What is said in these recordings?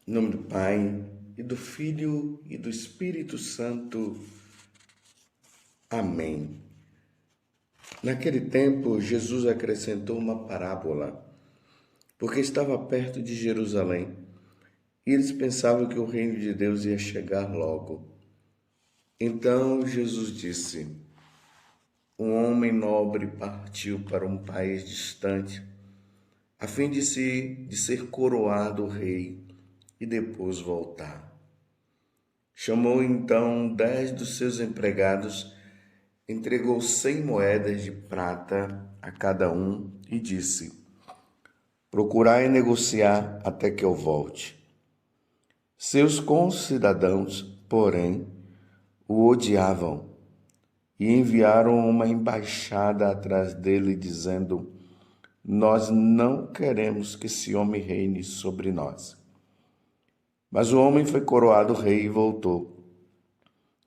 Em nome do Pai, e do Filho, e do Espírito Santo. Amém. Naquele tempo, Jesus acrescentou uma parábola, porque estava perto de Jerusalém, e eles pensavam que o reino de Deus ia chegar logo. Então Jesus disse: um homem nobre partiu para um país distante, a fim de ser coroado rei e depois voltar. Chamou então 10 dos seus empregados, entregou 100 moedas de prata a cada um e disse: procurai negociar até que eu volte. Seus concidadãos, porém, o odiavam e enviaram uma embaixada atrás dele, dizendo: nós não queremos que esse homem reine sobre nós. Mas o homem foi coroado rei e voltou.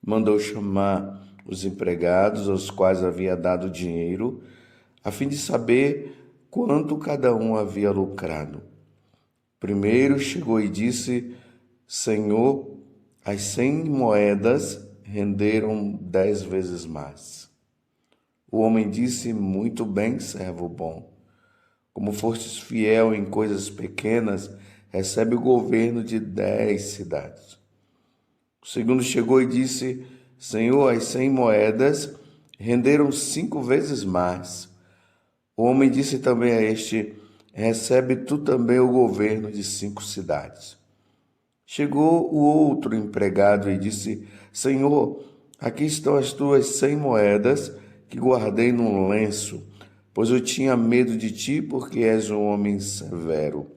Mandou chamar os empregados, aos quais havia dado dinheiro, a fim de saber quanto cada um havia lucrado. Primeiro chegou e disse: Senhor, as 100 moedas renderam 10 vezes mais. O homem disse: muito bem, servo bom. Como fostes fiel em coisas pequenas, recebe o governo de 10 cidades. O segundo chegou e disse: Senhor, as 100 moedas renderam 5 vezes mais. O homem disse também a este: recebe tu também o governo de 5 cidades. Chegou o outro empregado e disse: Senhor, aqui estão as tuas 100 moedas que guardei num lenço, pois eu tinha medo de ti, porque és um homem severo.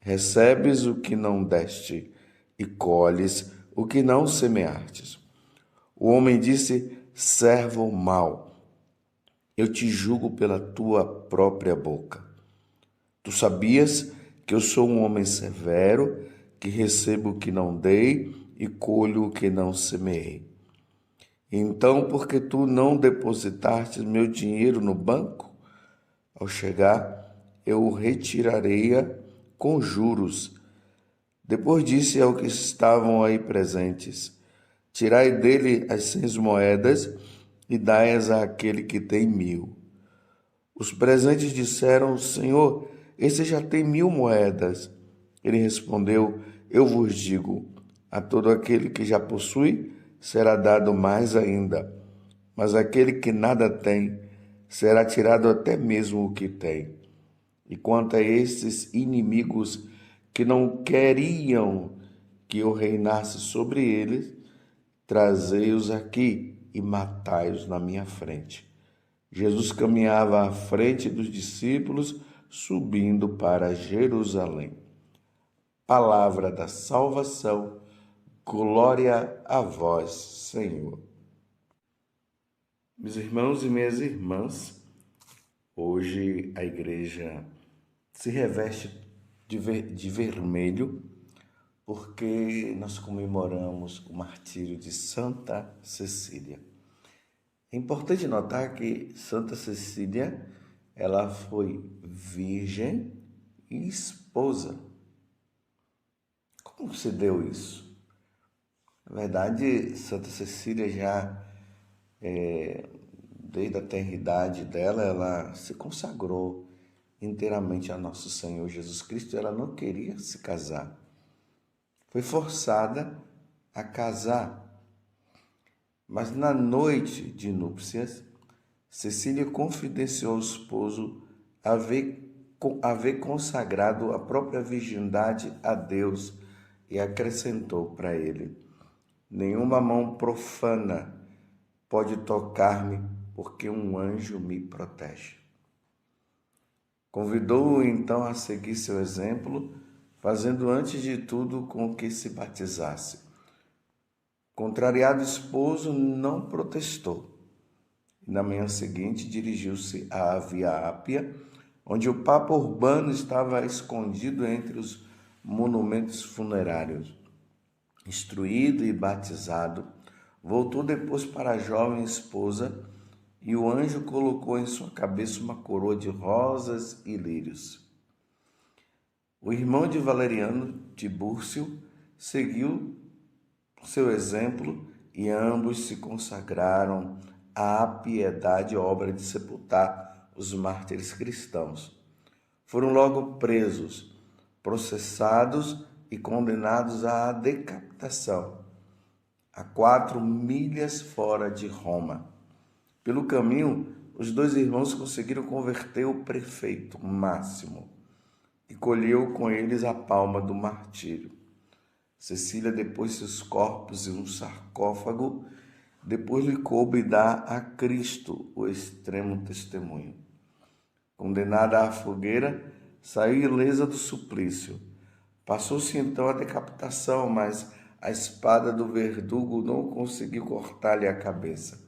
Recebes o que não deste e colhes o que não semeastes. O homem disse: servo mau, eu te julgo pela tua própria boca. Tu sabias que eu sou um homem severo, que recebo o que não dei e colho o que não semeei. Então, porque tu não depositaste meu dinheiro no banco, ao chegar, eu o retirarei com juros. Depois disse ao que estavam aí presentes: tirai dele as 100 moedas e dai-as àquele que tem 1000. Os presentes disseram: Senhor, esse já tem 1000 moedas. Ele respondeu: eu vos digo, a todo aquele que já possui será dado mais ainda, mas aquele que nada tem será tirado até mesmo o que tem. E quanto a estes inimigos que não queriam que eu reinasse sobre eles, trazei-os aqui e matai-os na minha frente. Jesus caminhava à frente dos discípulos, subindo para Jerusalém. Palavra da salvação, glória a vós, Senhor. Meus irmãos e minhas irmãs, hoje a igreja se reveste de vermelho, porque nós comemoramos o martírio de Santa Cecília. É importante notar que Santa Cecília, ela foi virgem e esposa. Como se deu isso? Na verdade, Santa Cecília já, desde a tenridade dela, ela se consagrou inteiramente a nosso Senhor Jesus Cristo. Ela não queria se casar. Foi forçada a casar. Mas na noite de núpcias, Cecília confidenciou ao esposo haver consagrado a própria virgindade a Deus e acrescentou para ele: nenhuma mão profana pode tocar-me, porque um anjo me protege. Convidou-o então a seguir seu exemplo, fazendo antes de tudo com que se batizasse. Contrariado o esposo, não protestou. Na manhã seguinte, dirigiu-se à Via Ápia, onde o Papa Urbano estava escondido entre os monumentos funerários. Instruído e batizado, voltou depois para a jovem esposa e o anjo colocou em sua cabeça uma coroa de rosas e lírios. O irmão de Valeriano, Tibúrcio, seguiu seu exemplo e ambos se consagraram à piedade e obra de sepultar os mártires cristãos. Foram logo presos, processados e condenados à decapitação, a 4 milhas fora de Roma. Pelo caminho, os dois irmãos conseguiram converter o prefeito Máximo e colheu com eles a palma do martírio. Cecília depôs seus corpos em um sarcófago, depois lhe coube dar a Cristo o extremo testemunho. Condenada à fogueira, saiu ilesa do suplício. Passou-se então a decapitação, mas a espada do verdugo não conseguiu cortar-lhe a cabeça.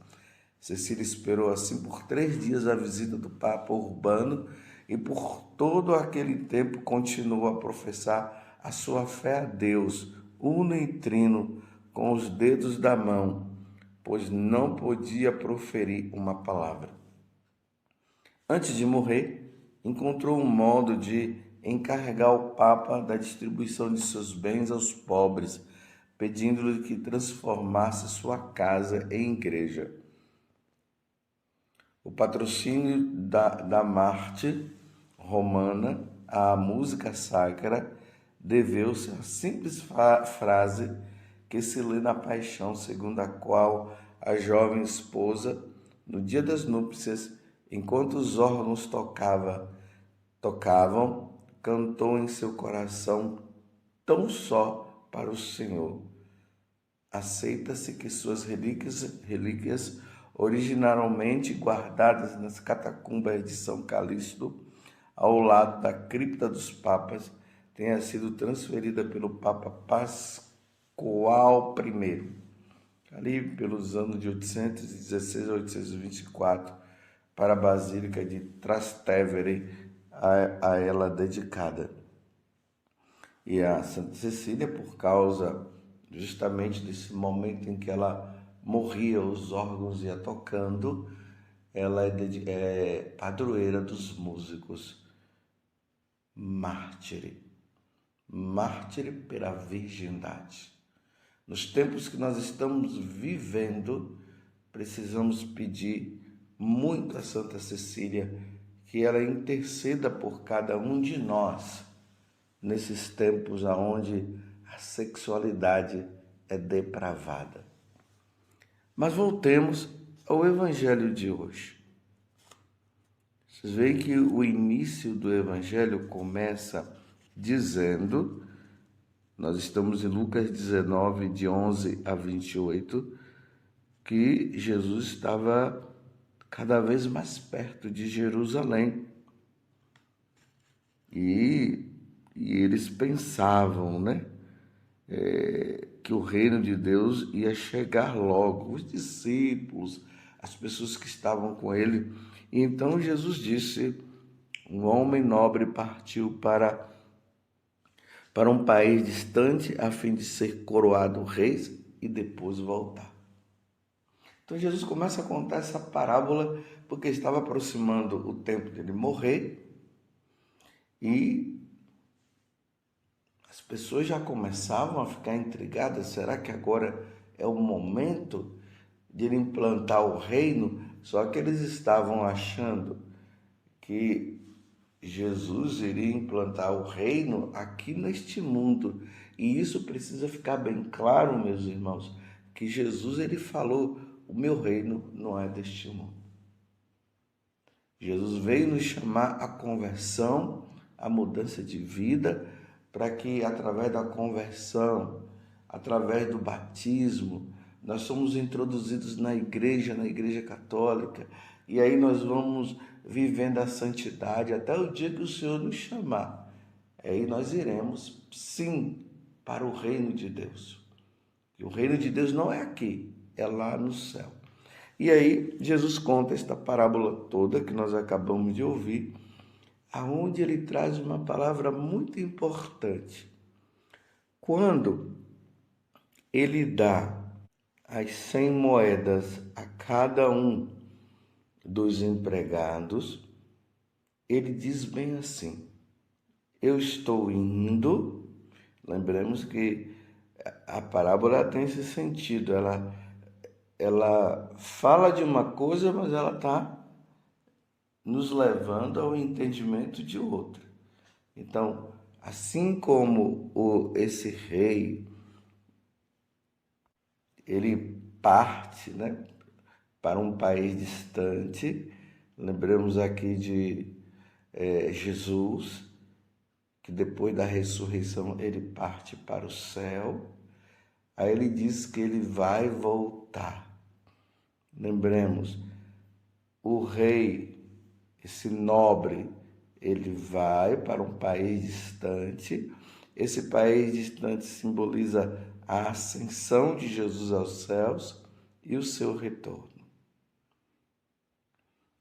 Cecília esperou assim por 3 dias a visita do Papa Urbano e por todo aquele tempo continuou a professar a sua fé a Deus, uno e trino, com os dedos da mão, pois não podia proferir uma palavra. Antes de morrer, encontrou um modo de encarregar o Papa da distribuição de seus bens aos pobres, pedindo-lhe que transformasse sua casa em igreja. O patrocínio da Marte romana à música sacra deveu-se à simples frase que se lê na Paixão, segundo a qual a jovem esposa, no dia das núpcias, enquanto os órgãos tocavam, cantou em seu coração tão só para o Senhor. Aceita-se que suas relíquias originalmente guardadas nas catacumbas de São Calixto, ao lado da cripta dos papas, tenha sido transferida pelo Papa Pascoal I, ali pelos anos de 816 a 824, para a Basílica de Trastevere, a ela dedicada. E a Santa Cecília, por causa justamente desse momento em que ela morria, os órgãos iam tocando, ela é padroeira dos músicos. Mártire pela virgindade. Nos tempos que nós estamos vivendo, precisamos pedir muito a Santa Cecília que ela interceda por cada um de nós nesses tempos onde a sexualidade é depravada. Mas voltemos ao Evangelho de hoje. Vocês veem que o início do Evangelho começa dizendo, nós estamos em Lucas 19, de 11 a 28, que Jesus estava cada vez mais perto de Jerusalém. E eles pensavam, que o reino de Deus ia chegar logo. Os discípulos, as pessoas que estavam com ele. E então Jesus disse, um homem nobre partiu para um país distante a fim de ser coroado rei e depois voltar. Então Jesus começa a contar essa parábola porque estava aproximando o tempo dele morrer e as pessoas já começavam a ficar intrigadas. Será que agora é o momento de ele implantar o reino? Só que eles estavam achando que Jesus iria implantar o reino aqui neste mundo. E isso precisa ficar bem claro, meus irmãos, que Jesus ele falou, o meu reino não é deste mundo. Jesus veio nos chamar à conversão, à mudança de vida, para que através da conversão, através do batismo, nós somos introduzidos na igreja católica, e aí nós vamos vivendo a santidade até o dia que o Senhor nos chamar. Aí nós iremos, sim, para o reino de Deus. E o reino de Deus não é aqui, é lá no céu. E aí Jesus conta esta parábola toda que nós acabamos de ouvir, aonde ele traz uma palavra muito importante. Quando ele dá as 100 moedas a cada um dos empregados, ele diz bem assim, eu estou indo. Lembremos que a parábola tem esse sentido, ela fala de uma coisa, mas ela está nos levando ao entendimento de outra. Então, assim como esse rei, ele parte, né, para um país distante, lembramos aqui de Jesus, que depois da ressurreição ele parte para o céu, aí ele diz que ele vai voltar. Lembremos, o rei, esse nobre, ele vai para um país distante. Esse país distante simboliza a ascensão de Jesus aos céus e o seu retorno.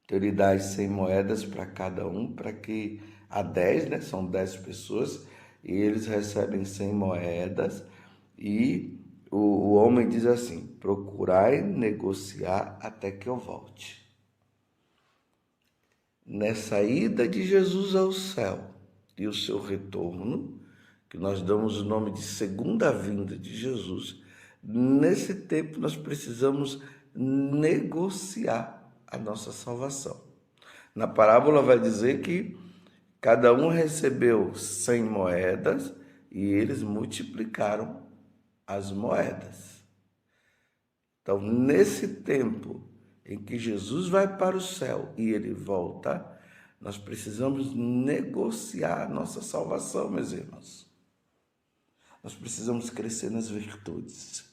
Então ele dá as 100 moedas para cada um, para que a 10, né, são 10 pessoas, e eles recebem 100 moedas, e o homem diz assim: procurai negociar até que eu volte. Nessa ida de Jesus ao céu e o seu retorno, que nós damos o nome de segunda vinda de Jesus, nesse tempo nós precisamos negociar a nossa salvação. Na parábola vai dizer que cada um recebeu 100 moedas e eles multiplicaram as moedas. Então, nesse tempo em que Jesus vai para o céu e ele volta, nós precisamos negociar a nossa salvação, meus irmãos. Nós precisamos crescer nas virtudes.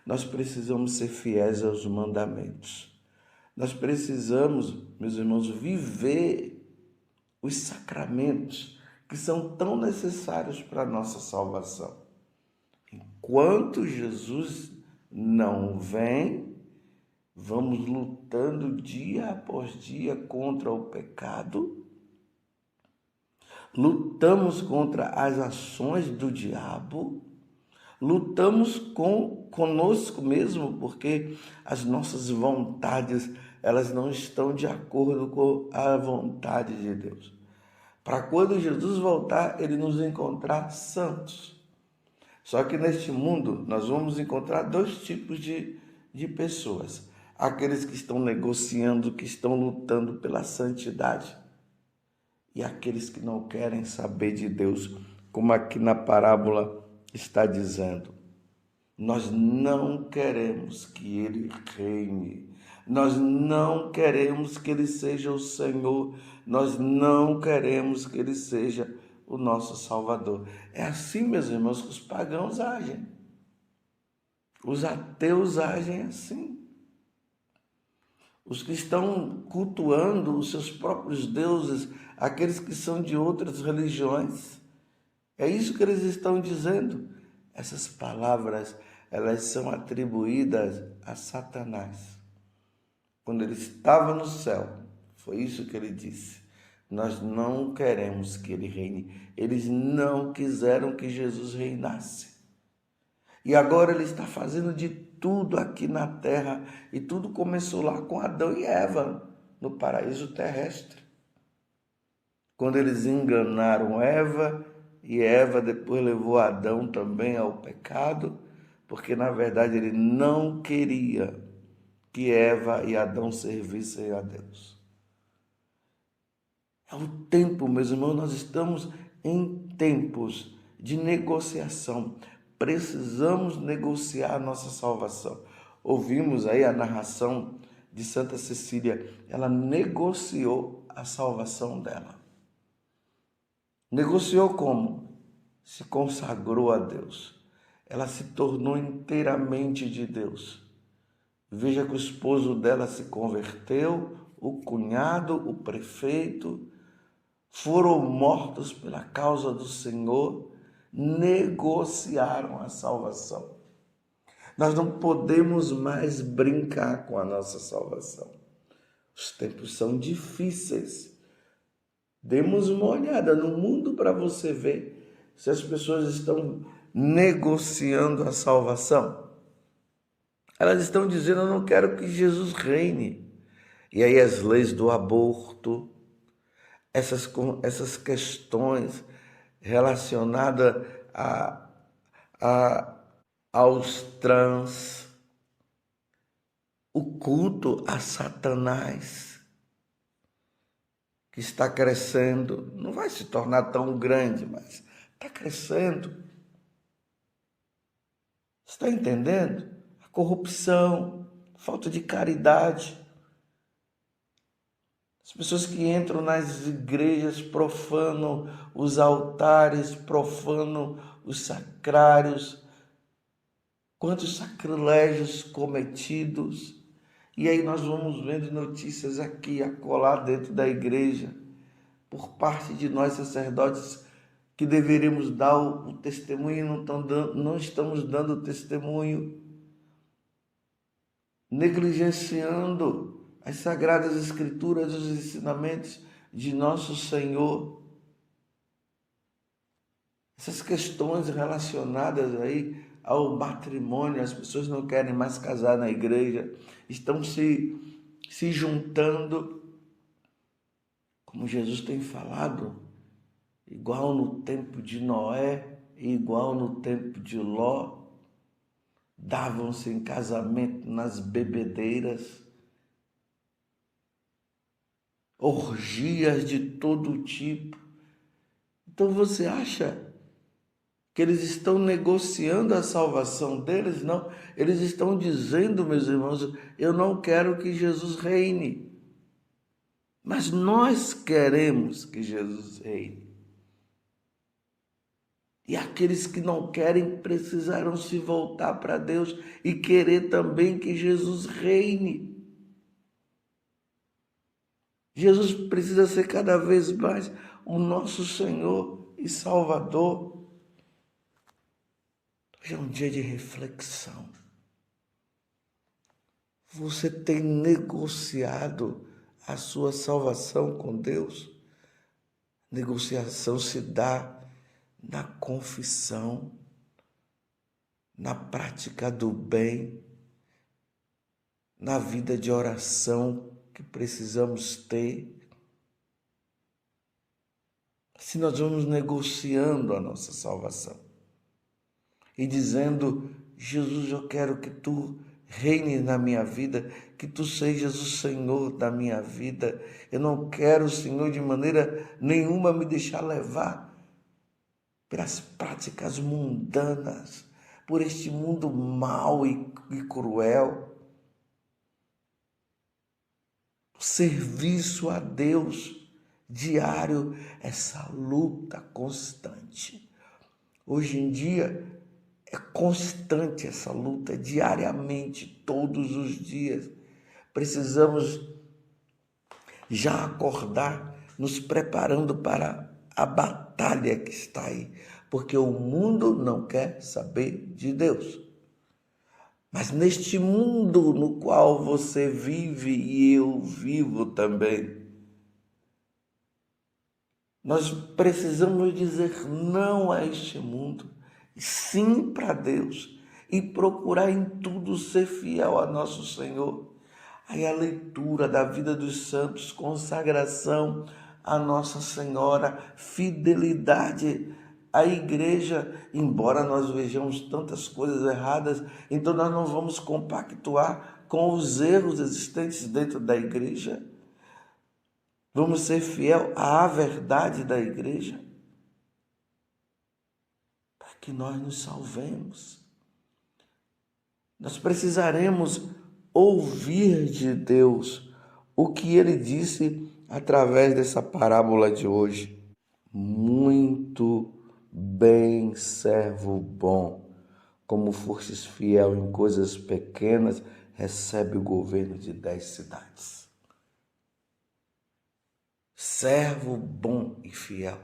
Nós precisamos ser fiéis aos mandamentos. Nós precisamos, meus irmãos, viver os sacramentos que são tão necessários para a nossa salvação. Enquanto Jesus não vem, vamos lutando dia após dia contra o pecado, lutamos contra as ações do diabo, lutamos conosco mesmo, porque as nossas vontades, elas não estão de acordo com a vontade de Deus. Para quando Jesus voltar, ele nos encontrar santos. Só que neste mundo, nós vamos encontrar dois tipos de pessoas. Aqueles que estão negociando, que estão lutando pela santidade. E aqueles que não querem saber de Deus, como aqui na parábola está dizendo. Nós não queremos que ele reine. Nós não queremos que ele seja o Senhor. Nós não queremos que ele seja o nosso Salvador. É assim, meus irmãos, que os pagãos agem. Os ateus agem assim. Os que estão cultuando os seus próprios deuses, aqueles que são de outras religiões. É isso que eles estão dizendo. Essas palavras, elas são atribuídas a Satanás. Quando ele estava no céu, foi isso que ele disse. Nós não queremos que ele reine. Eles não quiseram que Jesus reinasse. E agora ele está fazendo de tudo aqui na terra. E tudo começou lá com Adão e Eva, no paraíso terrestre. Quando eles enganaram Eva, e Eva depois levou Adão também ao pecado, porque na verdade ele não queria que Eva e Adão servissem a Deus. É o tempo, meus irmãos, nós estamos em tempos de negociação. Precisamos negociar a nossa salvação. Ouvimos aí a narração de Santa Cecília. Ela negociou a salvação dela. Negociou como? Se consagrou a Deus. Ela se tornou inteiramente de Deus. Veja que o esposo dela se converteu, o cunhado, o prefeito, foram mortos pela causa do Senhor, negociaram a salvação. Nós não podemos mais brincar com a nossa salvação. Os tempos são difíceis. Demos uma olhada no mundo para você ver se as pessoas estão negociando a salvação. Elas estão dizendo: eu não quero que Jesus reine. E aí as leis do aborto, essas questões, relacionada aos trans, o culto a Satanás, que está crescendo, não vai se tornar tão grande, mas está crescendo. Está entendendo? A corrupção, falta de caridade. As pessoas que entram nas igrejas profanam os altares, profanam os sacrários. Quantos sacrilégios cometidos. E aí nós vamos vendo notícias aqui e acolá dentro da igreja, por parte de nós sacerdotes, que deveríamos dar o testemunho e não estamos dando o testemunho, negligenciando as Sagradas Escrituras, os ensinamentos de nosso Senhor. Essas questões relacionadas aí ao matrimônio, as pessoas não querem mais casar na igreja, estão se juntando, como Jesus tem falado, igual no tempo de Noé, igual no tempo de Ló, davam-se em casamento nas bebedeiras, orgias de todo tipo. Então você acha que eles estão negociando a salvação deles? Não, eles estão dizendo, meus irmãos, eu não quero que Jesus reine, mas nós queremos que Jesus reine. E aqueles que não querem precisarão se voltar para Deus e querer também que Jesus reine. Jesus precisa ser cada vez mais o nosso Senhor e Salvador. Hoje é um dia de reflexão. Você tem negociado a sua salvação com Deus? Negociação se dá na confissão, na prática do bem, na vida de oração que precisamos ter. Assim nós vamos negociando a nossa salvação e dizendo: Jesus, eu quero que tu reine na minha vida, que tu sejas o Senhor da minha vida. Eu não quero, Senhor, de maneira nenhuma me deixar levar pelas práticas mundanas, por este mundo mau e cruel. O serviço a Deus diário, essa luta constante. Hoje em dia é constante essa luta, diariamente, todos os dias. Precisamos já acordar, nos preparando para a batalha que está aí, porque o mundo não quer saber de Deus. Mas neste mundo no qual você vive e eu vivo também, nós precisamos dizer não a este mundo, sim para Deus, e procurar em tudo ser fiel a nosso Senhor. Aí a leitura da vida dos santos, consagração a Nossa Senhora, fidelidade à igreja, embora nós vejamos tantas coisas erradas, então nós não vamos compactuar com os erros existentes dentro da igreja. Vamos ser fiel à verdade da igreja, para que nós nos salvemos. Nós precisaremos ouvir de Deus o que Ele disse através dessa parábola de hoje. Muito bem, servo bom, como fostes fiel em coisas pequenas, recebe o governo de 10 cidades. Servo bom e fiel.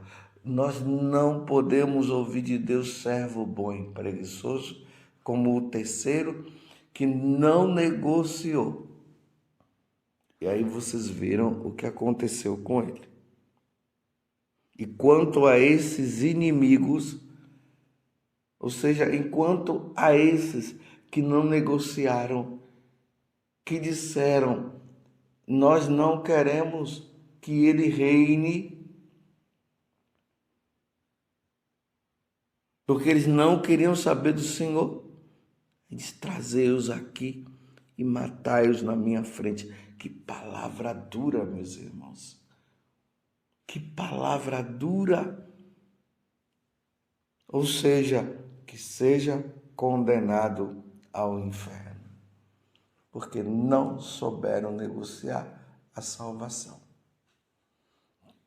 Nós não podemos ouvir de Deus servo bom e preguiçoso como o terceiro que não negociou. E aí vocês viram o que aconteceu com ele. E quanto a esses inimigos, ou seja, enquanto a esses que não negociaram, que disseram: nós não queremos que ele reine, porque eles não queriam saber do Senhor. Eles trazei-os aqui e matai-os na minha frente. Que palavra dura, meus irmãos. Que palavra dura. Ou seja, que seja condenado ao inferno, porque não souberam negociar a salvação.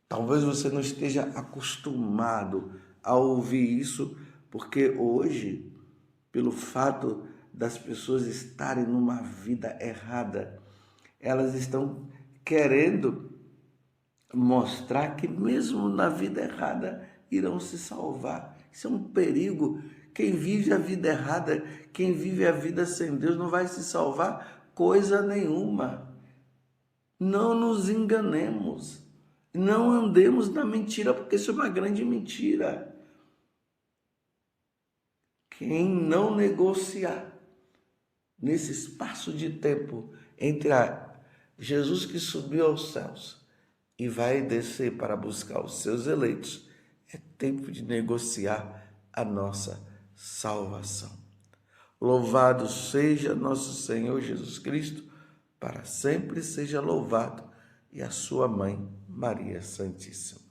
Talvez você não esteja acostumado a ouvir isso, porque hoje, pelo fato das pessoas estarem numa vida errada, elas estão querendo mostrar que mesmo na vida errada irão se salvar. Isso é um perigo. Quem vive a vida errada, quem vive a vida sem Deus não vai se salvar coisa nenhuma. Não nos enganemos. Não andemos na mentira, porque isso é uma grande mentira. Quem não negociar nesse espaço de tempo entre Jesus que subiu aos céus e vai descer para buscar os seus eleitos, é tempo de negociar a nossa salvação. Louvado seja nosso Senhor Jesus Cristo, para sempre seja louvado, e a sua mãe, Maria Santíssima.